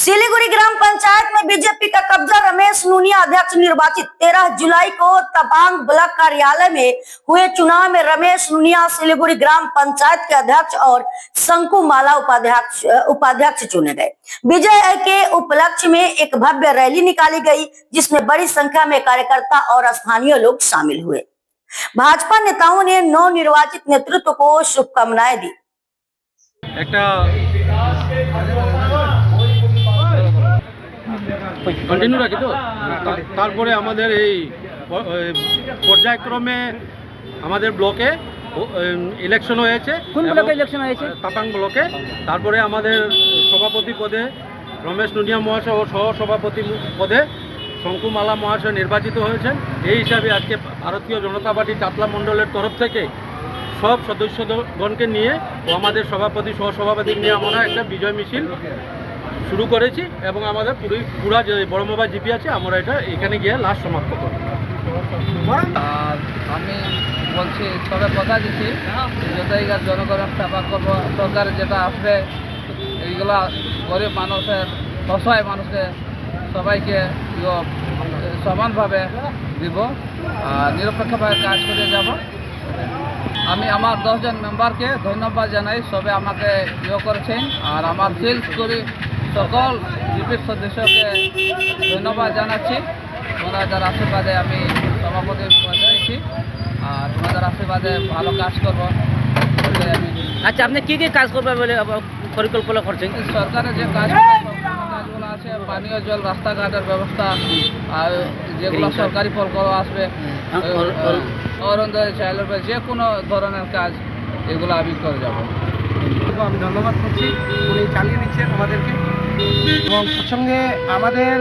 सिलीगुड़ी ग्राम पंचायत में बीजेपी का कब्जा। रमेश नूनिया अध्यक्ष निर्वाचित। 13 जुलाई को तवांग ब्लॉक कार्यालय में हुए चुनाव में रमेश नूनिया सिलीगुड़ी ग्राम पंचायत के अध्यक्ष और शंकु माला उपाध्यक्ष चुने गए। विजय के उपलक्ष्य में एक भव्य रैली निकाली गई, जिसमें बड़ी संख्या में कार्यकर्ता और स्थानीय लोग शामिल हुए। भाजपा नेताओं ने नवनिर्वाचित नेतृत्व को शुभकामनाएं दी। কন্টিনিউ রাখি তো তারপরে আমাদের এই পর্যায়ক্রমে আমাদের ব্লকে ইলেকশন হয়েছে। কোন ব্লকে ইলেকশন হয়েছে? তাপাং ব্লকে। তারপরে আমাদের সভাপতি পদে রমেশ নুনিয়া মহাশয় ও সহ সভাপতি পদে শঙ্কু মালা মহাশয় নির্বাচিত হয়েছেন। এই হিসাবে আজকে ভারতীয় জনতা পার্টি চাতলা মণ্ডলের তরফ থেকে সব সদস্যগণকে নিয়ে ও আমাদের সভাপতি সহসভাপতি নিয়ে আমরা একটা বিজয় মিছিল শুরু করেছি এবং আমাদের পুরা যে বড়মোবা জিপি আছে আমরা এটা এখানে গিয়ে লাস্ট সমাপ্ত করব। আর আমি বলছি, তবে কথা দিচ্ছি যতই জনগণের সেবা করবো, সরকারের যেটা আসবে এইগুলা গরিব মানুষের, অসহায় মানুষকে সবাইকে সমানভাবে দিব আর নিরপেক্ষভাবে কাজ করে যাব। আমি আমার 10 জন মেম্বারকে ধন্যবাদ জানাই, সবে আমাকে করেছেন। আর আমার সেলস করে সকল জিপির সদস্যকে ধন্যবাদ জানাচ্ছি। ওনাদের আশীর্বাদে আমি সভাপতি পৌঁছেছি আর ওনাদের আশীর্বাদে ভালো কাজ করবো। আচ্ছা, আপনি কি কি কাজ করবেন বলে পরিকল্পনা করছেন? সরকারের যে কাজগুলো আছে, পানীয় জল, রাস্তাঘাটের ব্যবস্থা, আর যেগুলো সরকারি প্রকল্প আসবে, অরুণোদয় চাইল্ড, যে কোনো ধরনের কাজ এগুলো আমি করে যাব। আমি ধন্যবাদ করছি, উনি চালিয়ে নিচ্ছেন আমাদেরকে। এবং প্রসঙ্গে আমাদের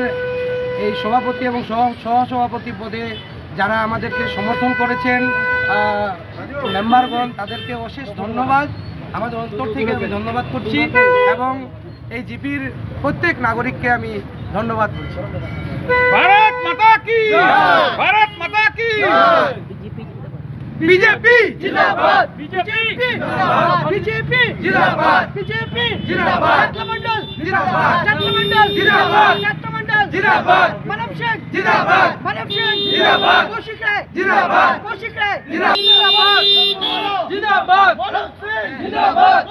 এই সভাপতি এবং সহসভাপতি পদে যারা আমাদেরকে সমর্থন করেছেন মেম্বারগণ, তাদেরকে অশেষ ধন্যবাদ। আমাদের অন্তর থেকে আমি ধন্যবাদ করছি এবং এই জিপির প্রত্যেক নাগরিককে আমি ধন্যবাদ করছি। ভারত মাতা কি জয়! ভারত মাতা কি জয়! বিজেপি জিন্দাবাদ! বিজেপি জিন্দাবাদ! বিজেপি জিন্দাবাদ! বিজেপি জিন্দাবাদ! ছাত্রমণ্ডল জিন্দাবাদ! ছাত্রমণ্ডল জিন্দাবাদ! ছাত্রমণ্ডল জিন্দাবাদ! মানব সিং জিন্দাবাদ! মানব সিং জিন্দাবাদ! কৌশিক রায় জিন্দাবাদ! কৌশিক রায় জিন্দাবাদ! জিন্দাবাদ! মানব সিং জিন্দাবাদ!